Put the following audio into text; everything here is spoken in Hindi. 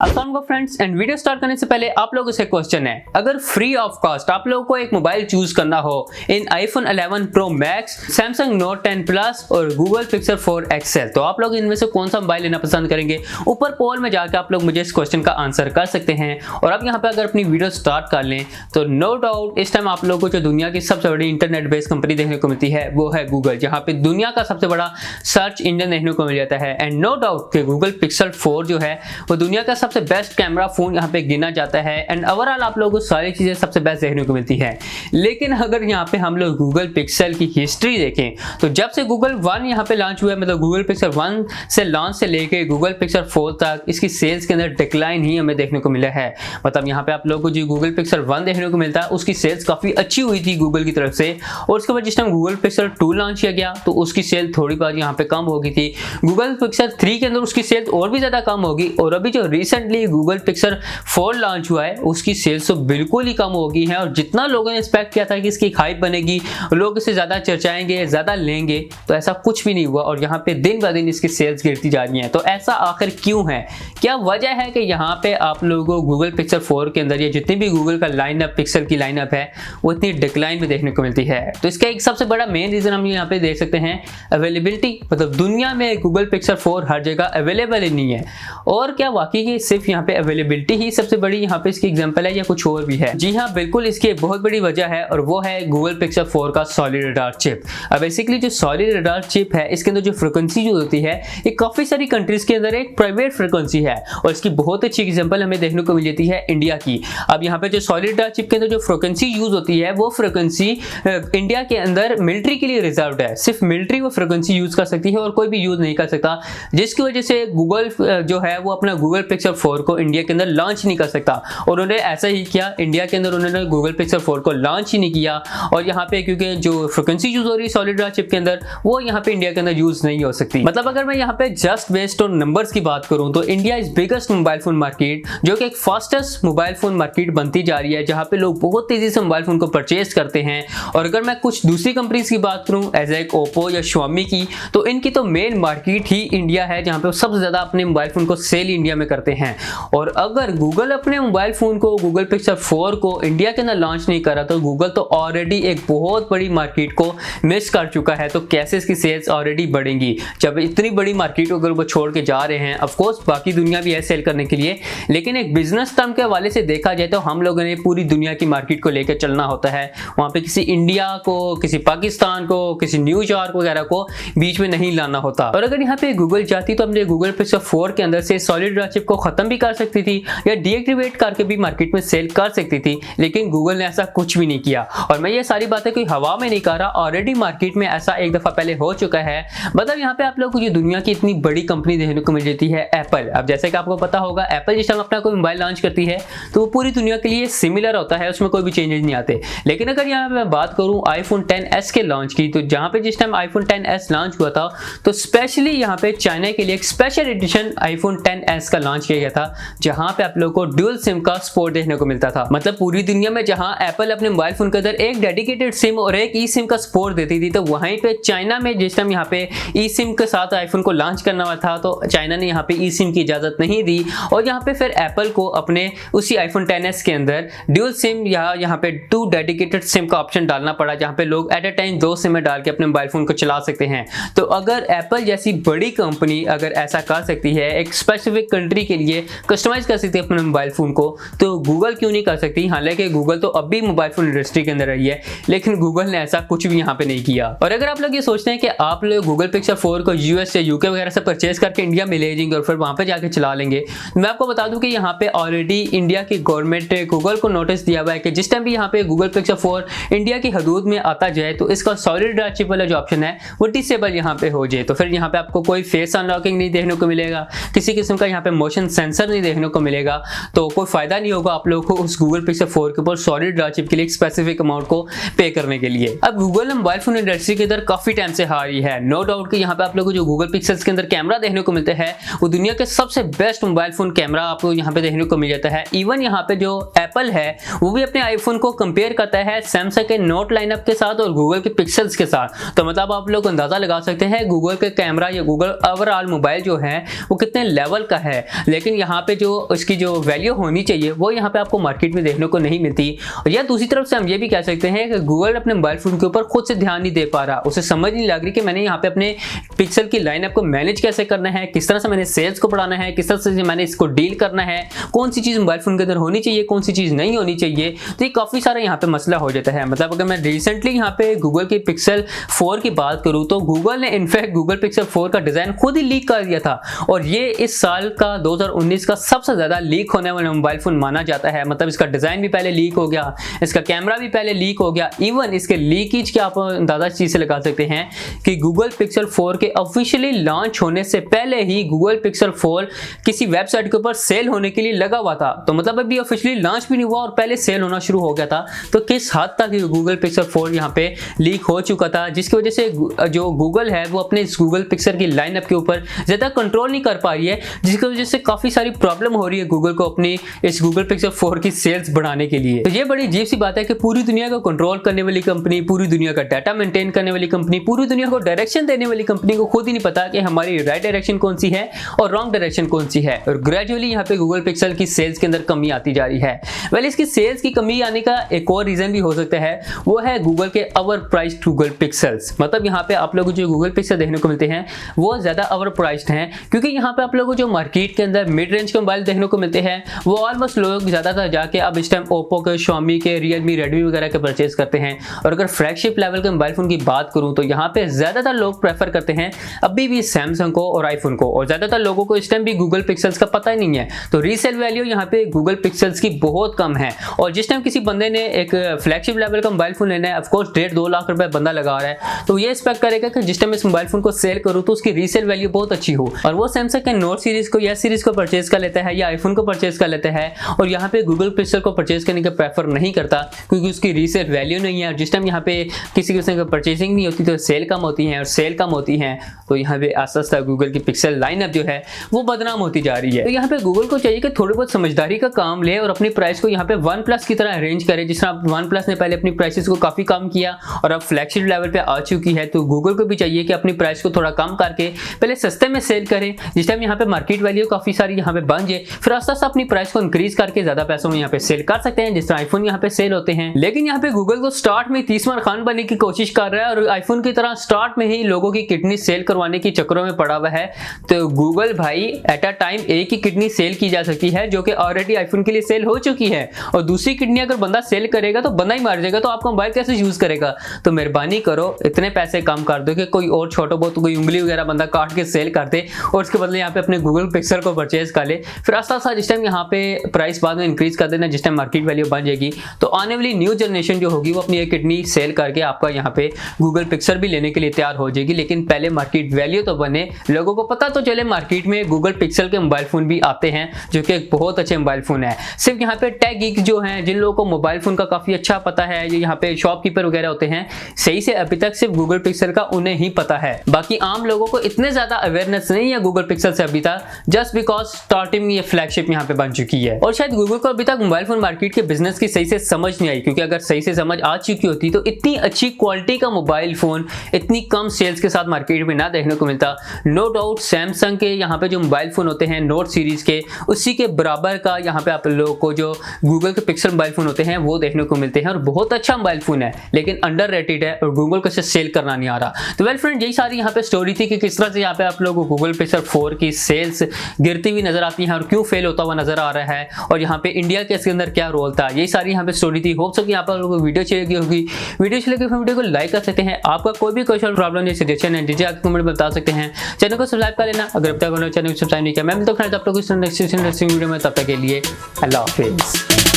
अस्सलाम फ्रेंड्स एंड वीडियो स्टार्ट करने से पहले आप लोगों से क्वेश्चन है, अगर फ्री ऑफ कॉस्ट आप लोगों को एक मोबाइल चूज करना हो इन iPhone 11 Pro Max, Samsung Note 10 Plus और Google Pixel 4 XL, तो आप लोग इनमें से कौन सा मोबाइल लेना पसंद करेंगे? ऊपर पोल में जाकर आप लोग मुझे इस क्वेश्चन का आंसर कर सकते हैं। और अब यहाँ पे अगर अपनी वीडियो स्टार्ट कर लें तो नो डाउट इस टाइम आप लोगों को जो दुनिया की सबसे बड़ी इंटरनेट बेस्ड कंपनी देखने को मिलती है वो है गूगल, जहाँ पे दुनिया का सबसे बड़ा सर्च इंजन देखने को मिल जाता है। एंड नो डाउट कि गूगल पिक्सल 4 जो है वो दुनिया का सबसे बेस्ट कैमरा फोन यहाँ पे गिना जाता है। एंड ओवरऑल आप लोगों को सारी चीजें सबसे बेस्ट देखने को मिलती है। लेकिन अगर यहाँ पे हम लोग गूगल पिक्सल की हिस्ट्री देखें तो जब से गूगल 1 यहाँ पे लॉन्च हुआ है, मतलब गूगल पिक्सल 1 से लॉन्च से लेके गूगल पिक्सल 4 तक इसकी सेल्स के अंदर डिक्लाइन ही हमें देखने को मिला है। मतलब यहाँ पे आप लोगों को जो गूगल पिक्सल 1 देखने को मिलता है उसकी सेल्स काफी अच्छी हुई थी गूगल की तरफ से, और उसके बाद जिस टाइम गूगल पिक्सल 2 लॉन्च किया गया तो उसकी सेल थोड़ी बार यहाँ पे कम हो गई थी। गूगल पिक्सल 3 के अंदर उसकी सेल और भी ज्यादा कम होगी, और अभी जो रिसेंटली गूगल पिक्सल 4 लॉन्च हुआ है उसकी सेल्स तो बिल्कुल ही कम हो गई है। और जितना लोगों ने एक्सपेक्ट किया था कि इसकी हाइप बनेगी, लोग इसे ज्यादा चर्चाएंगे, ज्यादा लेंगे, तो ऐसा कुछ भी नहीं हुआ और यहाँ पे दिन ब दिन इसकी सेल्स गिरती जा रही है। तो ऐसा आखिर क्यों है? क्या वजह है कि यहाँ पे आप लोगों को गूगल पिक्सल 4 के अंदर ये जितनी भी गूगल का लाइनअप, पिक्सल की लाइनअप है वो इतनी डिक्लाइन में देखने को मिलती है? तो इसका एक सबसे बड़ा मेन रीजन हम यहाँ पे देख सकते हैं अवेलेबिलिटी। मतलब दुनिया में गूगल पिक्सल 4 हर जगह अवेलेबल ही नहीं है। और क्या वाकई की सिर्फ यहाँ पे अवेलेबिलिटी ही सबसे बड़ी यहाँ पे इसकी एग्जांपल है या कुछ और भी है? जी हाँ, बिल्कुल इसकी एक बहुत बड़ी वजह है और वो है गूगल पिक्सल 4 का सॉलिड रडार चिप। अब बेसिकली जो सॉलिड रडार चिप है इसके अंदर जो फ्रीक्वेंसी यूज होती है ये काफी सारी कंट्रीज के अंदर एक प्राइवेट फ्रीक्वेंसी है, और इसकी बहुत अच्छी एग्जांपल हमें देखने को मिल जाती है इंडिया की। अब यहाँ पे जो सॉलिड रडार चिप के अंदर जो फ्रीक्वेंसी यूज होती है वो फ्रीक्वेंसी इंडिया के अंदर मिलिट्री के लिए रिजर्व्ड है। सिर्फ मिलिट्री वो फ्रीक्वेंसी यूज कर सकती है और कोई भी यूज नहीं कर सकता, जिसकी वजह से गूगल जो है वो अपना गूगल पिक्सल 4 को इंडिया के अंदर लॉन्च नहीं कर सकता। और उन्होंने ऐसा ही किया, इंडिया के अंदर उन्होंने गूगल पिक्सल 4 को लॉन्च ही नहीं किया। और यहाँ पे क्योंकि जो फ्रीक्वेंसी यूज हो रही है सॉलिड रडार चिप के अंदर वो यहाँ पे इंडिया के अंदर यूज नहीं हो सकती। मतलब अगर मैं यहाँ पे जस्ट बेस्ड ऑन नंबर्स की बात करूं तो India is biggest mobile phone market, जो कि एक फास्टेस्ट मोबाइल फोन मार्केट बनती जा रही है, जहाँ पे लोग बहुत तेजी से मोबाइल फोन को परचेज करते हैं। और अगर मैं कुछ दूसरी कंपनीज की बात करूं एज एक ओप्पो या Xiaomi की, तो इनकी तो मेन मार्केट ही इंडिया है, जहाँ पे सबसे ज्यादा अपने मोबाइल फोन को सेल इंडिया में करते हैं। और अगर गूगल अपने मोबाइल फोन को गूगल पिक्सल 4 को इंडिया के अंदर लॉन्च नहीं करा तो गूगल तो ऑलरेडी एक बहुत बड़ी मार्केट को मिस कर चुका है। तो कैसे इसकी सेल्स ऑलरेडी बढ़ेंगी जब इतनी बड़ी मार्केट को अगर वो छोड़ के जा रहे हैं? ऑफ कोर्स बाकी दुनिया भी है सेल करने के लिए, लेकिन एक बिजनेस टर्म के हवाले से देखा जाए तो हम लोगों ने पूरी दुनिया की मार्केट को लेकर चलना होता है। वहां पे किसी इंडिया को, किसी पाकिस्तान को, किसी न्यूयॉर्क वगैरह को बीच में नहीं लाना होता। और अगर यहाँ पे गूगल चाहती तो अपने गूगल पिक्सल 4 के अंदर से सॉलिड रडार चिप को खत्म भी कर सकती थी या डीएक्टिवेट करके भी मार्केट में सेल कर सकती थी, लेकिन गूगल ने ऐसा कुछ भी नहीं किया। और मैं ये सारी बातें कोई हवा में नहीं कर रहा, ऑलरेडी मार्केट में ऐसा एक दफा पहले हो चुका है। मतलब यहाँ पे आप लोगों को ये दुनिया की इतनी बड़ी कंपनी देखने को मिल जाती है एप्पल। अब जैसे कि आपको पता होगा एप्पल जिस टाइम अपना कोई मोबाइल लॉन्च करती है तो वो पूरी दुनिया के लिए सिमिलर होता है, उसमें कोई भी चेंजेस नहीं आते। लेकिन अगर यहाँ पे मैं बात करूँ iPhone XS के लॉन्च की, तो जहाँ पे जिस टाइम iPhone XS लॉन्च हुआ था तो स्पेशली यहाँ पे चाइना के लिए एक स्पेशल एडिशन iPhone XS का लॉन्च किया गया था, जहाँ पे आप लोगों को ड्यूल सिम का सपोर्ट देखने को मिलता था। मतलब पूरी दुनिया में जहाँ एप्पल अपने मोबाइल फोन के अंदर एक डेडिकेटेड सिम और एक ई सिम का सपोर्ट देती थी, तो वहीं पे चाइना में जिस टाइम यहाँ पे ई सिम के साथ आईफोन को लॉन्च करना हुआ था तो चाइना ने यहाँ पे ई सिम की इजाजत नहीं दी, और यहाँ पे फिर एप्पल को अपने उसी iPhone XS के अंदर ड्यूल सिम या यहाँ पे 2 डेडिकेटेड सिम का ऑप्शन डालना पड़ा, जहाँ पे लोग एट अ टाइम 2 सिम डाल के अपने मोबाइल फोन को चला सकते हैं। तो अगर एप्पल जैसी बड़ी कंपनी अगर ऐसा कर सकती है, एक स्पेसिफिक कंट्री के लिए कस्टमाइज कर सकती है अपने मोबाइल फोन को, तो गूगल क्यों नहीं कर सकती? हालांकि गूगल तो अब भी मोबाइल फोन इंडस्ट्री के अंदर रही है, लेकिन गूगल ने ऐसा कुछ भी यहाँ पे नहीं किया। और अगर आप लोग ये सोचते हैं कि आप लोग गूगल पिक्सल 4 को यूएस या यूके वगैरह से परचेज करके इंडिया में ले जाएंगे और फिर वहां पे जाके चला लेंगे, मैं आपको बता दूं कि यहाँ पे ऑलरेडी इंडिया की गवर्नमेंट ने गूगल को नोटिस दिया हुआ है कि जिस टाइम भी यहाँ पे गूगल पिक्सल 4 इंडिया की हदूद में आता जाए तो इसका सॉलिड रडार चिप वाला जो ऑप्शन है वो डिसेबल यहाँ पे हो जाए। तो फिर यहाँ पे आपको कोई फेस अनलॉकिंग नहीं देखने को मिलेगा, किसी किस्म का यहाँ पे मोशन सेंसर नहीं देखने को मिलेगा, तो कोई फायदा नहीं होगा आप लोगों को उस गूगल पिक्सल 4 के ऊपर सॉलिड रडार चिप के लिए एक स्पेसिफिक अमाउंट को पे करने के लिए। अब गूगल मोबाइल फोन इंडस्ट्री के अंदर काफी टाइम से हारी है, नो डाउट कि यहाँ पे आप लोगों को जो गूगल पिक्सल्स के अंदर कैमरा देखने को मिलते हैं वो दुनिया के सबसे बेस्ट मोबाइल फोन कैमरा आपको यहाँ पे देखने को मिल जाता है। इवन यहाँ पे जो एप्पल है वो भी अपने आईफोन को कंपेयर करता है सैमसंग के नोट लाइनअप के साथ और गूगल के पिक्सल्स के साथ। तो मतलब आप लोग अंदाजा लगा सकते हैं गूगल के कैमरा या गूगल ओवरऑल मोबाइल जो है वो कितने लेवल का है। लेकिन लेकिन यहाँ पे जो उसकी जो वैल्यू होनी चाहिए वो यहाँ पे आपको मार्केट में देखने को नहीं मिलती। और या दूसरी तरफ से हम ये भी कह सकते हैं कि गूगल अपने मोबाइल फोन के ऊपर खुद से ध्यान नहीं दे पा रहा, उसे समझ नहीं लग रही कि मैंने यहाँ पे अपने पिक्सल की लाइनअप को मैनेज कैसे करना है, किस तरह से मैंने सेल्स को बढ़ाना है, किस तरह से मैंने इसको डील करना है, कौन सी चीज़ मोबाइल फोन के अंदर होनी चाहिए, कौन सी चीज़ नहीं होनी चाहिए। तो ये काफ़ी सारा यहाँ पे मसला हो जाता है। मतलब अगर मैं रिसेंटली यहाँ पे गूगल के पिक्सल 4 की बात करूँ तो गूगल ने इनफैक्ट गूगल पिक्सल 4 का डिज़ाइन खुद ही लीक कर दिया था, और ये इस साल का 2019 का सबसे ज़्यादा लीक होने वाला मोबाइल फोन माना जाता है। मतलब इसका डिज़ाइन भी पहले लीक हो गया, इसका कैमरा भी पहले लीक हो गया, इवन इसके लीकेज के आप अंदाजा इस चीज़ से लगा सकते हैं कि गूगल पिक्सल 4 के ऑफिशियली लॉन्च होने से पहले ही गूगल पिक्सल 4 किसी वेबसाइट के ऊपर सेल होने के लिए लगा हुआ था। तो मतलब अभी ऑफिशियली लॉन्च भी नहीं हुआ और पहले सेल होना शुरू हो गया था। तो किस हद तक गूगल पिक्सल 4 यहाँ पे लीक हो चुका था, जिसकी वजह से जो गूगल है वो अपने इस गूगल पिक्सल की लाइनअप के ऊपर ज़्यादा कंट्रोल नहीं कर पा रही है, जिसकी वजह से काफ़ी सारी प्रॉब्लम हो रही है गूगल को अपनी इस गूगल पिक्सल 4 की सेल्स बढ़ाने के लिए। तो ये बड़ी अजीब सी बात है कि पूरी दुनिया को कंट्रोल करने वाली कंपनी, पूरी दुनिया का डाटा मेंटेन करने वाली कंपनी, पूरी दुनिया को डायरेक्शन देने वाली कंपनी को खुद ही नहीं पता कि हमारी राइट डायरेक्शन कौन सी है और रॉन्ग डायरेक्शन कौन सी है। और ग्रेजुअली यहाँ पे गूगल पिक्सल की सेल्स के अंदर कमी आती जा रही है। वेल, इसकी सेल्स की कमी आने का एक और रीजन भी हो सकता है, वो है गूगल के ओवर प्राइस्ड गूगल पिक्सल्स। मतलब यहाँ पे आप लोगों को जो गूगल पिक्सल देखने को मिलते हैं वो ज़्यादा ओवर प्राइस्ड हैं, क्योंकि यहाँ पे आप लोगों को जो मार्केट के अंदर मिड रेंज के मोबाइल देखने को मिलते हैं वो ऑलमोस्ट लोग ज़्यादातर जाके अब इस टाइम ओप्पो के, Xiaomi के, रियलमी, रेडमी वगैरह के परचेज करते हैं। और अगर फ्लैगशिप लेवल के मोबाइल फोन की बात करूँ तो यहाँ पे ज़्यादातर लोग प्रेफर करते हैं अभी भी सैमसंग को और आईफोन को, और ज़्यादातर लोगों को इस टाइम भी गूगल पिक्सल्स का पता ही नहीं है। तो रीसेल वैल्यू यहाँ पे गूगल पिक्सल्स की बहुत कम है। और जिस टाइम किसी बंदे ने एक फ्लैगशिप लेवल का मोबाइल फोन लेना है, ऑफकोर्स 1.5-2 लाख रुपए बंदा लगा रहा है, तो ये एक्सपेक्ट करेगा कि जिस टाइम इस मोबाइल फोन को सेल करूँ तो उसकी रीसेल वैल्यू बहुत अच्छी हो। और वो सैमसंग के नोट सीरीज को या सीरीज को परचेज कर लेता है या आईफोन को परचेज कर लेता है, और यहाँ पे गूगल पिक्सल को परचेज करने का प्रेफर नहीं करता क्योंकि उसकी रीसेल वैल्यू नहीं है। और जिस टाइम यहाँ पे किसी किस्म की परचेजिंग नहीं होती तो सेल कम होती है, और सेल कम होती है तो यहाँ पे आस्ता आस्ता गूगल की पिक्सल लाइनअप जो है वो बदनाम होती जा रही है। तो यहाँ पे गूगल को चाहिए कि थोड़ी बहुत समझदारी का काम ले और अपनी प्राइस को यहाँ पे वन प्लस की तरह अरेंज करे। जिस तरह वन प्लस ने पहले अपनी प्राइसेस को काफी कम किया और अब फ्लैगशिप लेवल पे आ चुकी है, तो गूगल को भी चाहिए कि अपनी प्राइस को थोड़ा कम करके पहले सस्ते में सेल करें। जिस टाइम यहाँ पे मार्केट वैल्यू काफी सारी यहाँ पे बन जाए, फिर आस्ता आस्ता अपनी प्राइस को इंक्रीज करके ज्यादा पैसों में यहाँ पे सेल कर सकते हैं, जिस तरह आईफोन यहाँ पे सेल होते हैं। लेकिन यहाँ पे गूगल को स्टार्ट में 30 खान बनने की कोशिश कर रहा है और आईफोन की तरह स्टार्ट में ही लोगों की किडनी सेल करवाने की चक्करों में पड़ा हुआ है। तो गूगल भाई एट अ टाइम एक ही किडनी सेल की जा सकती है जो कि ऑलरेडी आईफोन के लिए सेल हो चुकी है, और दूसरी किडनी अगर बंदा सेल करेगा तो बंदा ही मार जाएगा, तो आपका मोबाइल कैसे यूज करेगा। तो मेहरबानी करो इतने पैसे कम कर दो कि कोई और छोटा बहुत कोई उंगली वगैरह बंदा काट के सेल कर दे और उसके बदले यहाँ पे अपने गूगल पिक्सल को परचेज कर ले। फिर आस्ता आस्ता जिस टाइम यहाँ पे प्राइस बाद में इंक्रीज कर देना, जिस टाइम मार्केट वैल्यू बन जाएगी, तो आने वाली न्यू जनरेशन जो होगी वो अपनी एक किडनी सेल करके आपका यहाँ पे गूगल पिक्सल भी लेने के लिए तैयार हो जाएगी। लेकिन पहले मार्केट वैल्यू तो बने, लोगों को पता तो चले मार्केट में गूगल पिक्सल के मोबाइल फोन भी आते हैं जो कि एक बहुत अच्छे मोबाइल फोन है। सिर्फ यहाँ पे टेक गीक जो हैं, जिन लोगों को मोबाइल फोन का काफी अच्छा पता है, जो यहाँ पे शॉपकीपर वगैरह होते हैं, सही से अभी तक सिर्फ गूगल पिक्सल का उन्हें ही पता है। बाकी आम लोगों को इतने ज्यादा अवेयरनेस नहीं है गूगल पिक्सल से अभी तक, जस्ट बिकॉज स्टार्टिंग में ये फ्लैगशिप यहाँ पे बन चुकी है। और शायद गूगल को अभी तक मोबाइल फोन मार्केट के बिजनेस की सही से समझ नहीं आई, क्योंकि अगर सही से समझ आ चुकी होती तो इतनी अच्छी क्वालिटी का मोबाइल फोन इतनी कम सेल्स के साथ मार्केट में ना देखने को मिलता। नो डाउट सैमसंग के यहाँ पे जो मोबाइल फोन होते हैं नोट सीरीज के, उसी के बराबर का यहाँ पे आप लोगों को जो गूगल के पिक्सल मोबाइल फोन होते हैं वो देखने को मिलते हैं, और बहुत अच्छा मोबाइल फोन है, लेकिन अंडर रेटेड है और गूगल को इसे सेल करना नहीं आ रहा। तो वेल फ्रेंड, यही सारी यहाँ पे स्टोरी थी कि किस तरह से यहाँ पे आप लोगों को गूगल पिक्सल 4 की सेल्स गिरती हुई नजर आती है और क्यों फेल होता हुआ नजर आ रहा है, और यहाँ पे इंडिया के इसके अंदर क्या रोल था। यही सारी यहाँ पे स्टोरी थी। होप सो कि यहाँ पर लोगों को वीडियो अच्छी लगी होगी। वीडियो अच्छी लगी तो वीडियो को लाइक कर सकते हैं। आपका कोई भी क्वेश्चन, प्रॉब्लम या सजेशन है नीचे आके कमेंट में बता सकते हैं। चैनल को सब्सक्राइब कर लेना अगर अब तक चैनल को सब्सक्राइब नहीं किया। मैं मिलता हूं आप लोगों को नेक्स्ट वीडियो में, तब तक के लिए अल्लाह हाफिज़।